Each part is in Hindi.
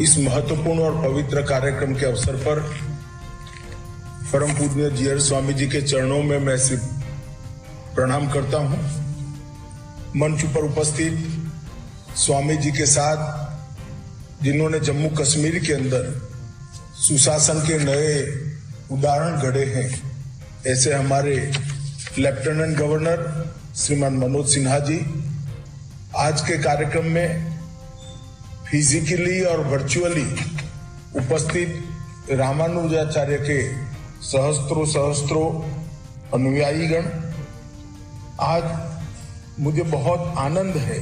इस महत्वपूर्ण और पवित्र कार्यक्रम के अवसर पर परम पूज्य जीयर स्वामी जी के चरणों में मैं सिर्फ प्रणाम करता हूं। मंच पर उपस्थित स्वामी जी के साथ जिन्होंने जम्मू कश्मीर के अंदर सुशासन के नए उदाहरण गढ़े हैं, ऐसे हमारे लेफ्टिनेंट गवर्नर श्रीमान मनोज सिन्हा जी आज के कार्यक्रम में फिजिकली और वर्चुअली उपस्थित रामानुजाचार्य के सहस्त्रों अनुयायीगण, आज मुझे बहुत आनंद है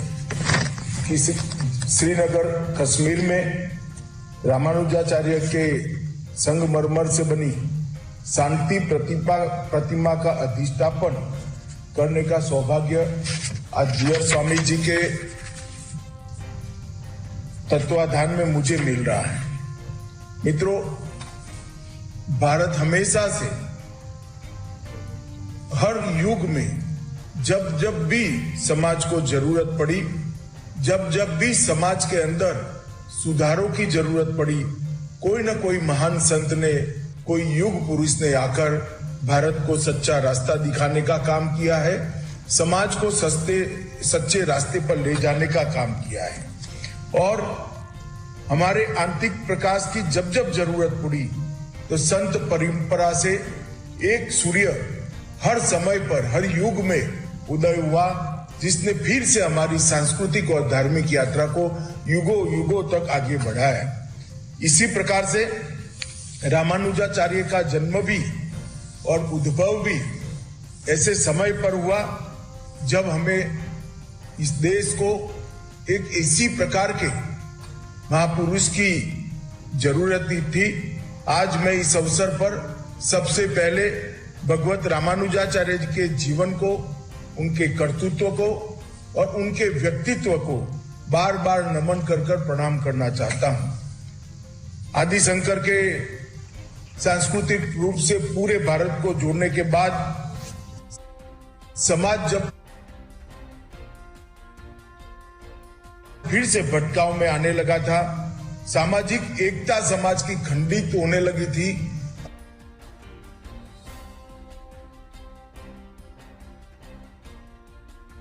कि श्रीनगर कश्मीर में रामानुजाचार्य के संगमरमर से बनी शांति प्रतिमा का अधिष्ठापन करने का सौभाग्य आज जीयर स्वामी जी के तत्वाधान में मुझे मिल रहा है। मित्रों, भारत हमेशा से हर युग में जब जब भी समाज को जरूरत पड़ी, जब जब भी समाज के अंदर सुधारों की जरूरत पड़ी, कोई न कोई महान संत ने, कोई युग पुरुष ने आकर भारत को सच्चा रास्ता दिखाने का काम किया है, समाज को सच्चे रास्ते पर ले जाने का काम किया है। और हमारे आंतरिक प्रकाश की जब जब जरूरत पड़ी तो संत परंपरा से एक सूर्य हर समय पर, हर युग में उदय हुआ, जिसने फिर से हमारी सांस्कृतिक और धार्मिक यात्रा को युगों युगों तक आगे बढ़ाया। इसी प्रकार से रामानुजाचार्य का जन्म भी और उद्भव भी ऐसे समय पर हुआ जब हमें इस देश को एक इसी प्रकार के महापुरुष की जरूरत थी। आज मैं इस अवसर पर सबसे पहले भगवत रामानुजाचार्य के जीवन को, उनके कर्तृत्व को और उनके व्यक्तित्व को बार बार नमन कर प्रणाम करना चाहता हूं। आदि शंकर के सांस्कृतिक रूप से पूरे भारत को जोड़ने के बाद समाज जब फिर से भटकाव में आने लगा था, सामाजिक एकता समाज की खंडित होने लगी थी,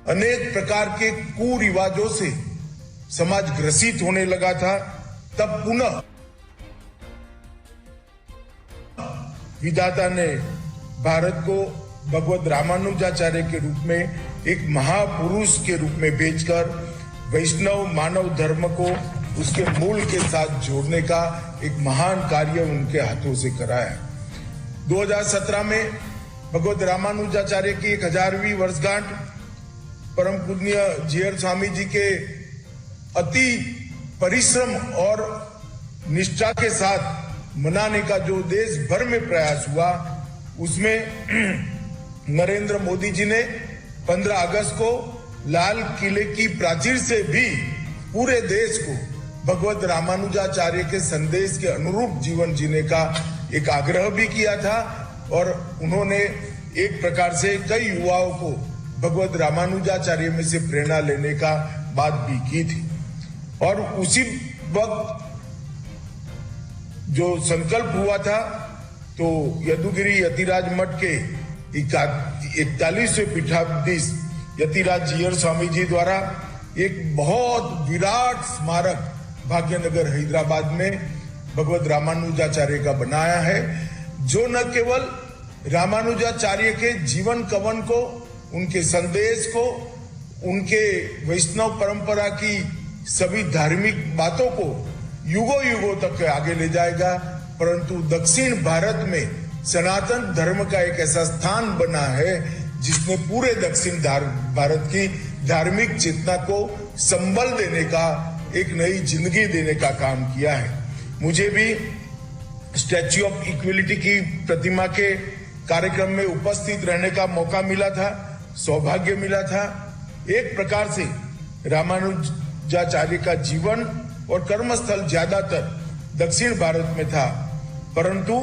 अनेक प्रकार के कुरिवाजों से समाज ग्रसित होने लगा था, तब पुनः विधाता ने भारत को भगवत रामानुजाचार्य के रूप में एक महापुरुष के रूप में भेजकर वैष्णव मानव धर्म को उसके मूल के साथ जोड़ने का एक महान कार्य उनके हाथों से कराया। 2017 में भगवत रामानुजाचार्य की 1000वीं वर्षगांठ परम पूज्य जीयर स्वामी जी के अति परिश्रम और निष्ठा के साथ मनाने का जो देश भर में प्रयास हुआ, उसमें नरेंद्र मोदी जी ने 15 अगस्त को लाल किले की प्राचीर से भी पूरे देश को भगवत रामानुजाचार्य के संदेश के अनुरूप जीवन जीने का एक आग्रह भी किया था और उन्होंने एक प्रकार से कई युवाओं को भगवत रामानुजाचार्य में से प्रेरणा लेने का बात भी की थी। और उसी वक्त जो संकल्प हुआ था, तो यदुगिरी यतिराज मठ के 41वें पीठाधीश यतिराज जीयर स्वामी जी द्वारा एक बहुत विराट स्मारक भाग्यनगर हैदराबाद में भगवत रामानुजाचार्य का बनाया है, जो न केवल रामानुजाचार्य के जीवन कवन को, उनके संदेश को, उनके वैष्णव परंपरा की सभी धार्मिक बातों को युगों युगों तक आगे ले जाएगा, परंतु दक्षिण भारत में सनातन धर्म का एक ऐसा स्थान बना है जिसने पूरे दक्षिण भारत की धार्मिक चेतना को संबल देने का, एक नई जिंदगी देने का काम किया है। मुझे भी स्टैच्यू ऑफ इक्वलिटी की प्रतिमा के कार्यक्रम में उपस्थित रहने का मौका मिला था, सौभाग्य मिला था। एक प्रकार से रामानुजाचार्य का जीवन और कर्मस्थल ज्यादातर दक्षिण भारत में था, परंतु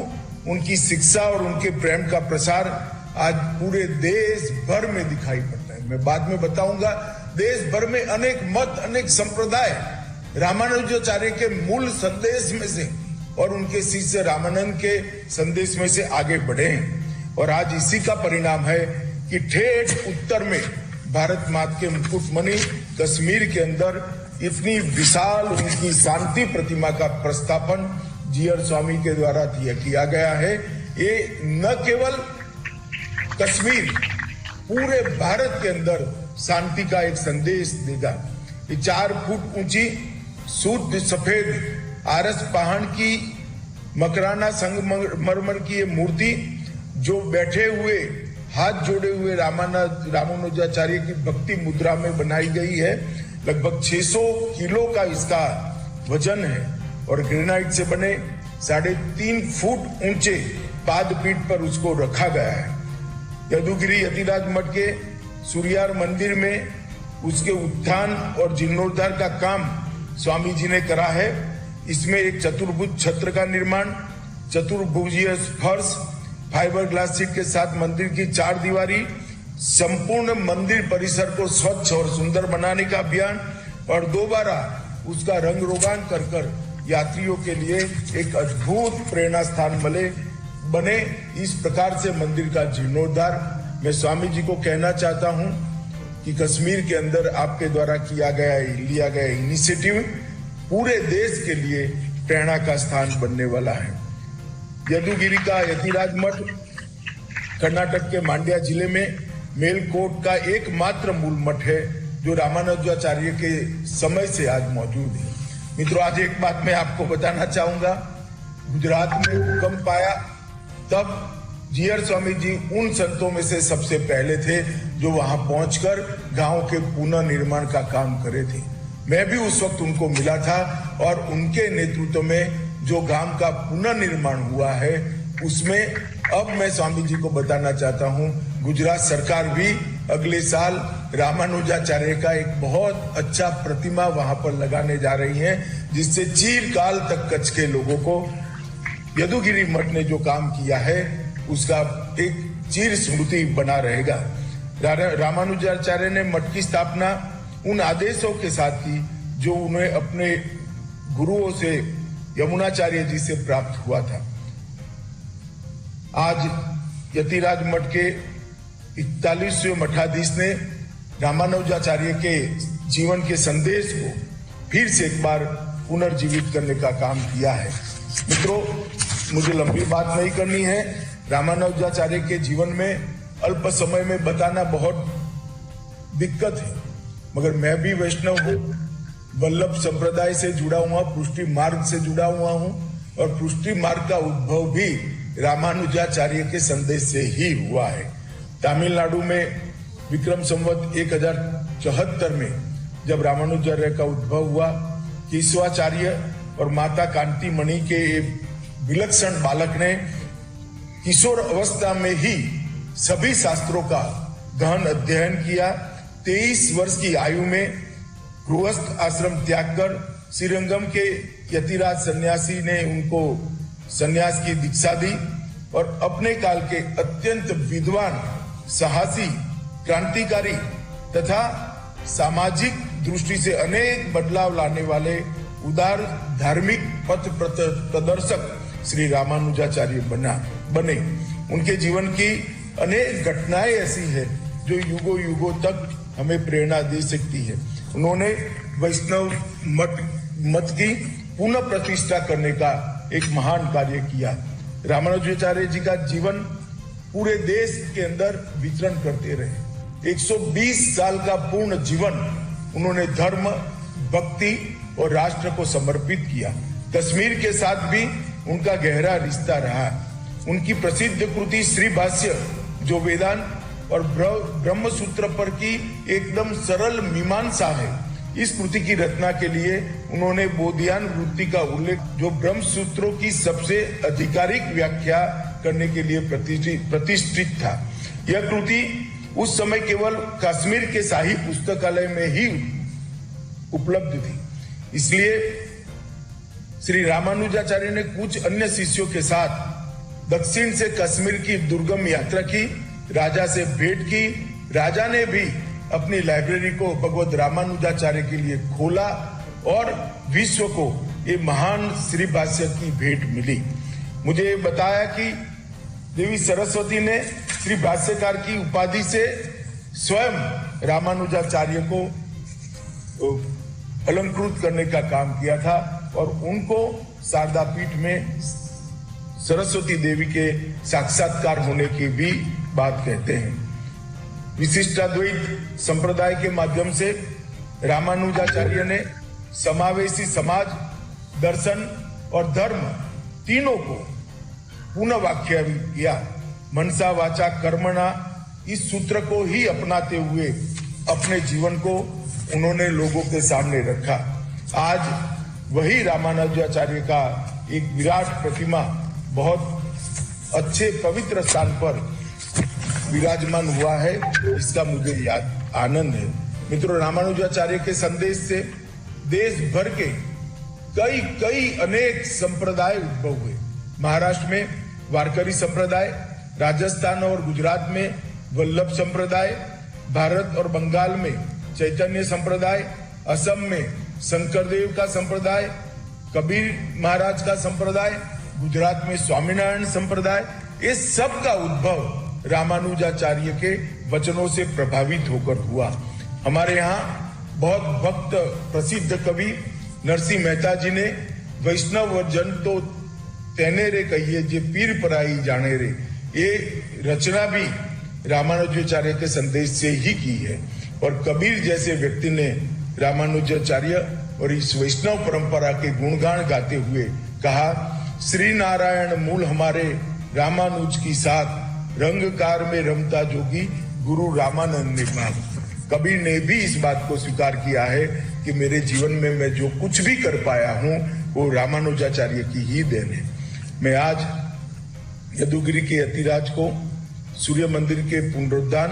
उनकी शिक्षा और उनके प्रेम का प्रसार आज पूरे देश भर में दिखाई पड़ता है। मैं बाद में बताऊंगा, देश भर में अनेक मत, अनेक संप्रदाय रामानुजाचार्य के मूल संदेश में से और उनके शिष्य रामानंद के संदेश में से आगे बढ़े हैं। और आज इसी का परिणाम है कि ठेठ उत्तर में भारत माता के मुकुटमणि कश्मीर के अंदर इतनी विशाल उनकी शांति प्रतिमा का प्रस्थापन जीयर स्वामी के द्वारा किया गया है। ये न केवल कश्मीर, पूरे भारत के अंदर शांति का एक संदेश देगा। ये 4 फुट ऊंची शुद्ध सफेद आरस पहाड़ की मकराना संगमरमर की ये मूर्ति जो बैठे हुए हाथ जोड़े हुए रामानुजाचार्य की भक्ति मुद्रा में बनाई गई है, लगभग 600 किलो का इसका वजन है और ग्रेनाइट से बने 3.5 फुट ऊंचे पादपीठ पर उसको रखा गया है। यदुगिरी यतिराज मठ के सूर्यार मंदिर में उसके उत्थान और जीर्णोद्धार का काम स्वामी जी ने करा है। इसमें एक चतुर्भुज छत्र का निर्माण, चतुर्भुजीय फर्श, फाइबर ग्लास सीट के साथ मंदिर की 4 दीवारी, संपूर्ण मंदिर परिसर को स्वच्छ और सुंदर बनाने का अभियान और दोबारा उसका रंग रोगान कर यात्रियों के लिए एक अद्भुत प्रेरणा स्थान बने। इस प्रकार से मंदिर का जीर्णोद्धार मैं स्वामी जी को कहना चाहता हूं कि कश्मीर के अंदर आपके द्वारा लिया गया इनिशिएटिव पूरे देश के लिए प्रेरणा का स्थान बनने वाला है। यदुगिरी का यतिराज मठ कर्नाटक के मांड्या जिले में मेलकोट का एकमात्र मूल मठ है जो रामानुजाचार्य के समय से आज मौजूद है। मित्रों, आज एक बात मैं आपको बताना चाहूंगा। गुजरात में भूकंप आया तब जीयर स्वामी जी उन संतों में से सबसे पहले थे जो वहां पहुंचकर गांव के पुनर्निर्माण का काम करे थे। मैं भी उस वक्त उनको मिला था और उनके नेतृत्व में जो गांव का पुनर्निर्माण हुआ है उसमें अब मैं स्वामी जी को बताना चाहता हूं, गुजरात सरकार भी अगले साल रामानुजाचार्य का एक बहुत अच्छा प्रतिमा वहां पर लगाने जा रही है, जिससे चिरकाल तक कच्छ के लोगों को यदुगिरी मठ ने जो काम किया है उसका एक चिर स्मृति बना रहेगा। रामानुजाचार्य ने मठ की स्थापना उन आदेशों के साथ की जो उन्हें अपने गुरुओं से यमुनाचार्य जी से प्राप्त हुआ था। आज यतिराज मठ के 41वें मठाधीश ने रामानुजाचार्य के जीवन के संदेश को फिर से एक बार पुनर्जीवित करने का काम किया है। मित्रों, मुझे लंबी बात नहीं करनी है। रामानुजाचार्य के जीवन में अल्प समय में बताना बहुत दिक्कत है, मगर मैं भी वैष्णव हूँ, वल्लभ संप्रदाय से जुड़ा हुआ, पुष्टि मार्ग से जुड़ा हुआ हूँ और पुष्टि मार्ग का उद्भव भी रामानुजाचार्य के संदेश से ही हुआ है। तमिलनाडु में विक्रम संवत 1074 में जब रामानुजाचार्य का उद्भव हुआ, केशवाचार्य और माता कांति मणि के विलक्षण बालक ने किशोर अवस्था में ही सभी शास्त्रों का गहन अध्ययन किया। 23 वर्ष की आयु में गृहस्थ आश्रम त्याग कर श्रीरंगम के यतिराज सन्यासी ने उनको सन्यास की दीक्षा दी और अपने काल के अत्यंत विद्वान, साहसी, क्रांतिकारी तथा सामाजिक दृष्टि से अनेक बदलाव लाने वाले उदार धार्मिक पथ प्रदर्शक श्री रामानुजाचार्य बने। उनके जीवन की अनेक घटनाएं ऐसी है जो युगों युगों तक हमें प्रेरणा दे सकती है। उन्होंने वैष्णव मत की पुनः प्रतिष्ठा करने का एक महान कार्य किया। रामानुजाचार्य जी का जीवन पूरे देश के अंदर विचरण करते रहे। 120 साल का पूर्ण जीवन उन्होंने धर्म, भक्ति और राष्ट्र को समर्पित किया। कश्मीर के साथ भी उनका गहरा रिश्ता रहा। उनकी प्रसिद्ध कृति श्री भाष्य जो वेदांत और ब्रह्म सूत्र पर की एकदम सरल मीमांसा है, इस कृति की रचना के लिए उन्होंने बोधियान वृत्ति का उल्लेख, जो ब्रह्म सूत्रों की सबसे आधिकारिक व्याख्या करने के लिए प्रतिष्ठित था। यह कृति उस समय केवल कश्मीर के शाही पुस्तकालय में ही उपलब्ध थी। इसलिए श्री रामानुजाचार्य ने कुछ अन्य शिष्यों के साथ दक्षिण से कश्मीर की दुर्गम यात्रा की, राजा से भेंट की। राजा ने भी अपनी लाइब्रेरी को भगवत रामानुजाचार्य के लिए खोला और विश्व को ये महान श्री भाष्य की भेंट मिली। मुझे बताया कि देवी सरस्वती ने श्री भाष्यकार की उपाधि से स्वयं रामानुजाचार्य को अलंकृत करने का काम किया था और उनको शारदा पीठ में सरस्वती देवी के साक्षात्कार होने की भी बात कहते हैं। विशिष्टाद्वैत संप्रदाय के माध्यम से रामानुजाचार्य ने समावेशी समाज, दर्शन और धर्म तीनों को पुनः व्याख्या किया। मनसा वाचा कर्मणा इस सूत्र को ही अपनाते हुए अपने जीवन को उन्होंने लोगों के सामने रखा। आज वही रामानुजाचार्य का एक विराट प्रतिमा बहुत अच्छे पवित्र स्थान पर विराजमान हुआ है, इसका मुझे आनंद है। मित्रों, रामानुजाचार्य के संदेश से देश भर के कई अनेक संप्रदाय उद्भव हुए। महाराष्ट्र में वारकरी संप्रदाय, राजस्थान और गुजरात में वल्लभ संप्रदाय, भारत और बंगाल में चैतन्य संप्रदाय, असम में शंकरदेव का संप्रदाय, कबीर महाराज का संप्रदाय, गुजरात में स्वामीनारायण संप्रदाय, ये सब का उद्भव रामानुजाचार्य के वचनों से प्रभावित होकर हुआ। हमारे यहाँ बहुत भक्त प्रसिद्ध कवि नरसिंह मेहता जी ने वैष्णव जन तो तेने रे कहिए जे पीर पराई जाने रे, ये रचना भी रामानुजाचार्य के संदेश से ही की है। और कबीर जैसे व्यक्ति ने रामानुजाचार्य और इस वैष्णव परंपरा के गुणगान गाते हुए कहा, श्री नारायण मूल हमारे रामानुज की साथ, रंगकार में रमता जोगी गुरु रामानंद निर्माण। कबीर ने भी इस बात को स्वीकार किया है कि मेरे जीवन में मैं जो कुछ भी कर पाया हूं वो रामानुजाचार्य की ही देन है। मैं आज यदुगिरी के यतिराज को सूर्य मंदिर के पुनरुद्धार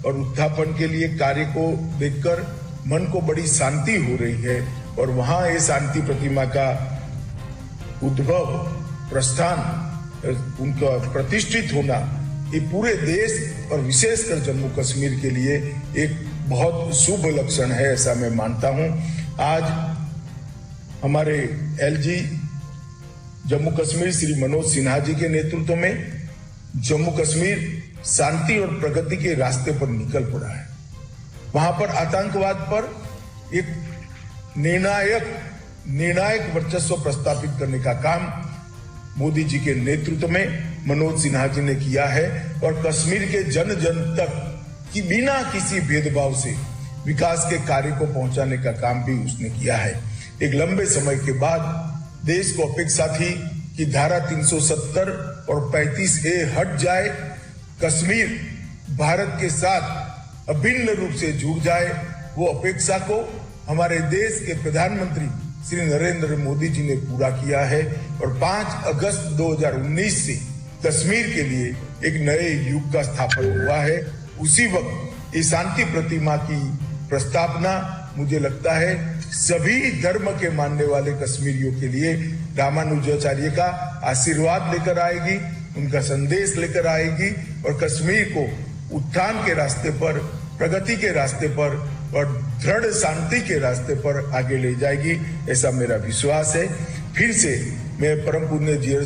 और उत्थापन के लिए कार्य को देखकर मन को बड़ी शांति हो रही है और वहां ये शांति प्रतिमा का उद्भव, प्रस्थान, उनका प्रतिष्ठित होना, ये पूरे देश और विशेषकर जम्मू कश्मीर के लिए एक बहुत शुभ लक्षण है, ऐसा मैं मानता हूं। आज हमारे एलजी जम्मू कश्मीर श्री मनोज सिन्हा जी के नेतृत्व में जम्मू कश्मीर शांति और प्रगति के रास्ते पर निकल पड़ा है। वहां पर आतंकवाद पर एक निर्णायक वर्चस्व प्रस्थापित करने का काम मोदी जी के नेतृत्व में मनोज सिन्हा जी ने किया है और कश्मीर के जन जन तक कि बिना किसी भेदभाव से विकास के कार्य को पहुंचाने का काम भी उसने किया है। एक लंबे समय के बाद देश को अपेक्षा थी कि धारा 370 और 35A हट जाए, कश्मीर भारत के साथ अभिन्न रूप से जुड़ जाए। वो अपेक्षा को हमारे देश के प्रधानमंत्री श्री नरेंद्र मोदी जी ने पूरा किया है और 5 अगस्त 2019 से कश्मीर के लिए एक नए युग का स्थापन हुआ है। उसी वक्त ये शांति प्रतिमा की प्रस्तावना मुझे लगता है सभी धर्म के मानने वाले कश्मीरियों के लिए रामानुजाचार्य का आशीर्वाद लेकर आएगी, उनका संदेश लेकर आएगी और कश्मीर को उत्थान के रास्ते पर, प्रगति के रास्ते पर और दृढ़ शांति के रास्ते पर आगे ले जाएगी, ऐसा मेरा विश्वास है। फिर से मैं परम पुण्य जी